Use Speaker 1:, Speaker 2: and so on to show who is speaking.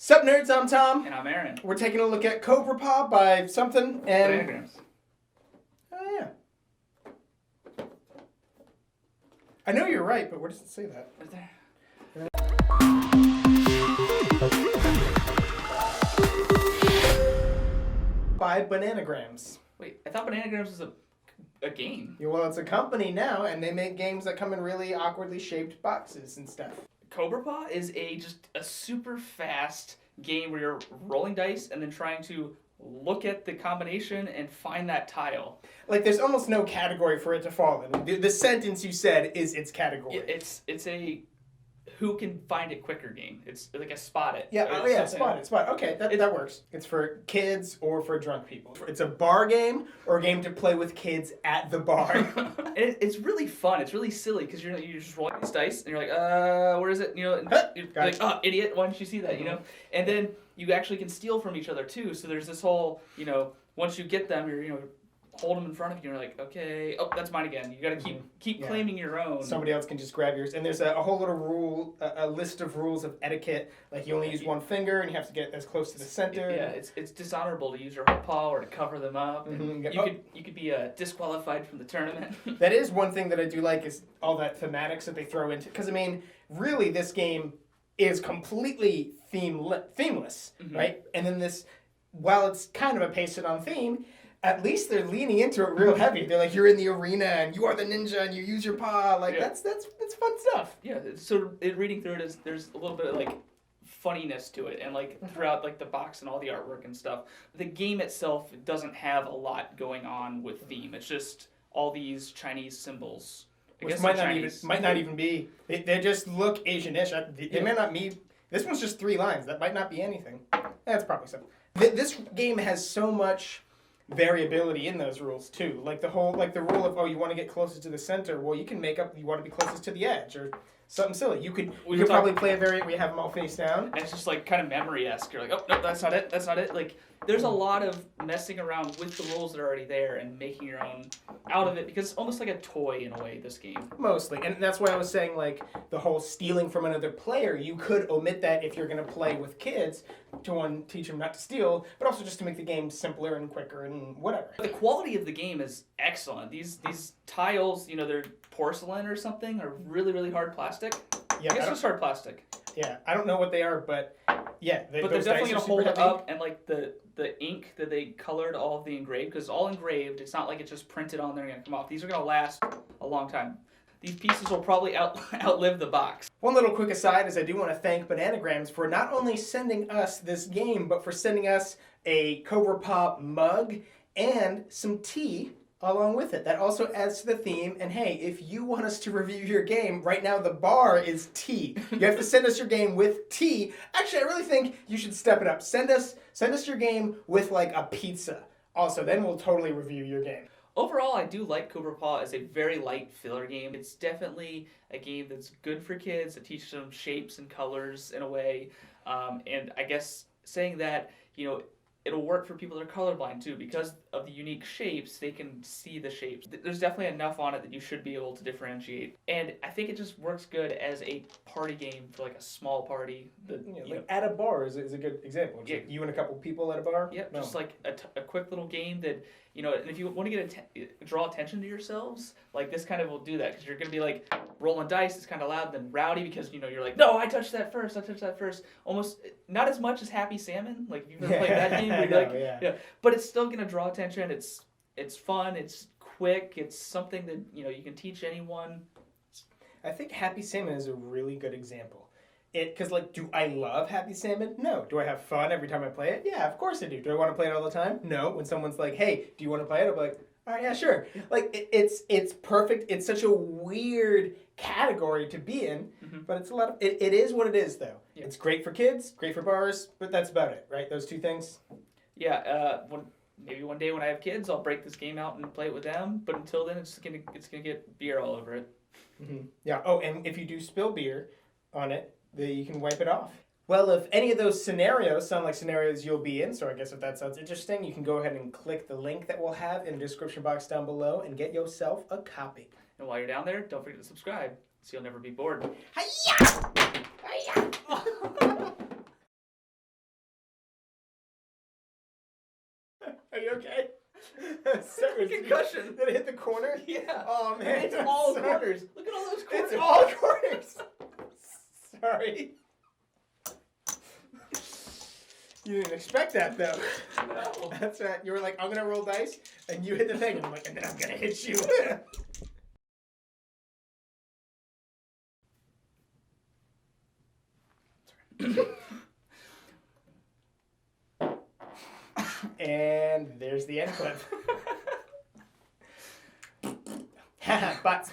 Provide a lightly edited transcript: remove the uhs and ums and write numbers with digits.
Speaker 1: Sup nerds, I'm Tom.
Speaker 2: And I'm Aaron.
Speaker 1: We're taking a look at Cobra Paw by something and...
Speaker 2: Anagrams.
Speaker 1: Oh yeah. I know you're right, but where does it say that?
Speaker 2: Right there.
Speaker 1: By Bananagrams.
Speaker 2: Wait, I thought Bananagrams was a game.
Speaker 1: Yeah, well, it's a company now, and they make games that come in really awkwardly shaped boxes and stuff.
Speaker 2: Cobra Paw is just a super fast game where you're rolling dice and then trying to look at the combination and find that tile.
Speaker 1: Like, there's almost no category for it to fall in. The sentence you said is its category.
Speaker 2: It's a who can find it quicker game. It's like a spot it.
Speaker 1: Yeah, oh yeah, spot it. Okay, that works. It's for kids or for drunk people. It's a bar game or a game to play with kids at the bar.
Speaker 2: It's really fun. It's really silly because you're just rolling these dice and you're like, where is it? You know, and you're like, oh, idiot, why didn't you see that? You know, and then you actually can steal from each other too. So there's this whole, once you get them, you're hold them in front of you. You're like, okay, oh, that's mine again. You got to keep claiming your own.
Speaker 1: Somebody else can just grab yours. And there's a whole little rule, a list of rules of etiquette. Like you only use one finger, and you have to get as close to the center.
Speaker 2: Yeah, it's dishonorable to use your whole paw or to cover them up. And you could be disqualified from the tournament.
Speaker 1: That is one thing that I do like is all that thematics that they throw into. Because I mean, really, this game is completely themeless, right? And then this, while it's kind of a pasted on theme, at least they're leaning into it real heavy. They're like, you're in the arena and you are the ninja and you use your paw. Like that's fun stuff.
Speaker 2: Yeah. So reading through it there's a little bit of like funniness to it, and like throughout like the box and all the artwork and stuff. The game itself doesn't have a lot going on with theme. It's just all these Chinese symbols.
Speaker 1: Which might not even be. They just look Asian-ish. They may not mean. This one's just 3 lines. That might not be anything. That's probably something. This game has so much variability in those rules too. Like the rule of, you want to get closest to the center. Well, you can make up you want to be closest to the edge or something silly. You could probably play a variant where you have them all face down.
Speaker 2: And it's just like kind of memory-esque. You're like, oh no, that's not it. That's not it. Like there's a lot of messing around with the rules that are already there and making your own out of it, because it's almost like a toy in a way, this game.
Speaker 1: Mostly. And that's why I was saying like the whole stealing from another player, you could omit that if you're going to play with kids to teach them not to steal, but also just to make the game simpler and quicker and whatever.
Speaker 2: The quality of the game is excellent. These tiles, they're porcelain or something, or really, really hard plastic.
Speaker 1: Yeah,
Speaker 2: I guess just hard plastic.
Speaker 1: Yeah, I don't know what they are, but yeah.
Speaker 2: But they're definitely going to hold it up, and like the ink that they colored all of the engraved, because it's all engraved. It's not like it's just printed on there and going to come off. These are going to last a long time. These pieces will probably outlive the box.
Speaker 1: One little quick aside is I do want to thank Bananagrams for not only sending us this game, but for sending us a Cobra Paw mug and some tea along with it. That also adds to the theme. And hey, if you want us to review your game, right now the bar is tea. You have to send us your game with tea. Actually, I really think you should step it up. Send us your game with like a pizza. Also, then we'll totally review your game.
Speaker 2: Overall, I do like Cobra Paw as a very light filler game. It's definitely a game that's good for kids. It teaches them shapes and colors in a way. And I guess saying that, it'll work for people that are colorblind too, because of the unique shapes. They can see the shapes. There's definitely enough on it that you should be able to differentiate. And I think it just works good as a party game for like a small party.
Speaker 1: At a bar is a good example. Like you and a couple people at a bar.
Speaker 2: Yep, just like a quick little game that, and if you want to draw attention to yourselves, like this kind of will do that, because you're going to be like rolling dice. It's kind of loud and then rowdy because, you're like, no, I touched that first. Almost not as much as Happy Salmon. Like if you've ever played that game, yeah. But it's still going to draw attention. It's fun. It's quick. It's something that, you can teach anyone.
Speaker 1: I think Happy Salmon is a really good example. Because, do I love Happy Salmon? No. Do I have fun every time I play it? Yeah, of course I do. Do I want to play it all the time? No. When someone's like, hey, do you want to play it? I'll be like, all right, yeah, sure. Like, it's perfect. It's such a weird category to be in, but it's it is what it is, though. Yeah. It's great for kids, great for bars, but that's about it, right? Those 2 things?
Speaker 2: Yeah, maybe one day when I have kids, I'll break this game out and play it with them, but until then, it's gonna get beer all over it.
Speaker 1: Yeah, oh, and if you do spill beer on it, you can wipe it off. Well, if any of those scenarios sound like scenarios you'll be in, so I guess if that sounds interesting, you can go ahead and click the link that we'll have in the description box down below and get yourself a copy.
Speaker 2: And while you're down there, don't forget to subscribe so you'll never be bored.
Speaker 1: Hi-ya! Hi-ya! Are you okay?
Speaker 2: Concussion.
Speaker 1: Did it hit the corner?
Speaker 2: Yeah.
Speaker 1: Oh man,
Speaker 2: It's
Speaker 1: I'm
Speaker 2: all
Speaker 1: sorry.
Speaker 2: corners. Look at all those corners.
Speaker 1: It's all corners. Sorry. You didn't expect that though.
Speaker 2: No.
Speaker 1: That's right. You were like, I'm gonna roll dice, and you hit the thing, and I'm like, and then I'm gonna hit you. And there's the end clip. But